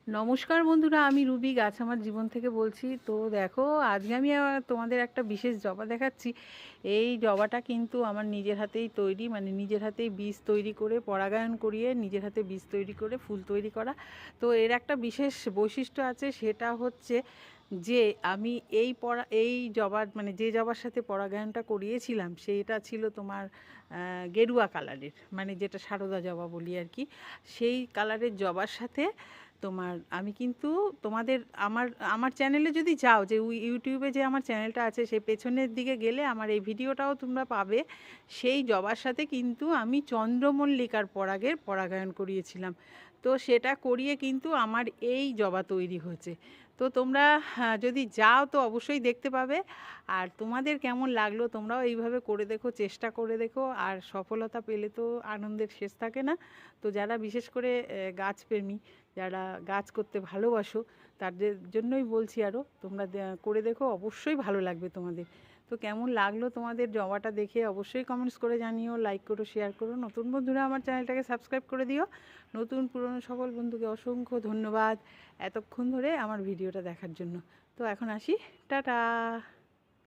নমস্কার বন্ধুরা, আমি রুবি গাছ আমার জীবন থেকে বলছি। তো দেখো, আজকে আমি তোমাদের একটা বিশেষ জবা দেখাচ্ছি। এই জবাটা কিন্তু আমার নিজের হাতেই তৈরি, মানে নিজের হাতেই বীজ তৈরি করে পরাগায়ন করিয়ে নিজের হাতে বীজ তৈরি করে ফুল তৈরি করা। তো এর একটা বিশেষ বৈশিষ্ট্য আছে, সেটা হচ্ছে যে আমি এই জবার মানে যে জবার সাথে পরাগায়নটা করিয়েছিলাম সেটা ছিল তোমার গেরুয়া কালারের, মানে যেটা সারদা জবা বলি আর কি। সেই কালারের জবার সাথে তোমার আমি কিন্তু তোমাদের আমার আমার চ্যানেলে যদি যাও, যে ইউটিউবে যে আমার চ্যানেলটা আছে, সেই পেছনের দিকে গেলে আমার এই ভিডিওটাও তোমরা পাবে। সেই জবার সাথে কিন্তু আমি চন্দ্রমল্লিকার পরাগের পরাগায়ন করিয়েছিলাম। তো সেটা করিয়ে কিন্তু আমার এই জবা তৈরি হয়েছে। তো তোমরা যদি যাও তো অবশ্যই দেখতে পাবে। আর তোমাদের কেমন লাগলো তোমরাও এইভাবে করে দেখো, চেষ্টা করে দেখো, আর সফলতা পেলে তো আনন্দের শেষ থাকে না। তো যারা বিশেষ করে গাছপ্রেমী, যারা গাছ করতে ভালোবাসো, তাদের জন্যই বলছি, আরও তোমরা করে দেখো, অবশ্যই ভালো লাগবে তোমাদের। তো কেমন লাগলো তোমাদের জবাটা দেখে অবশ্যই কমেন্টস করে জানিও, লাইক করো, শেয়ার করো। নতুন বন্ধুরা আমার চ্যানেলটাকে সাবস্ক্রাইব করে দিও। নতুন পুরনো সকল বন্ধুকে অসংখ্য ধন্যবাদ এতক্ষণ ধরে আমার ভিডিওটা দেখার জন্য। তো এখন আসি, টাটা।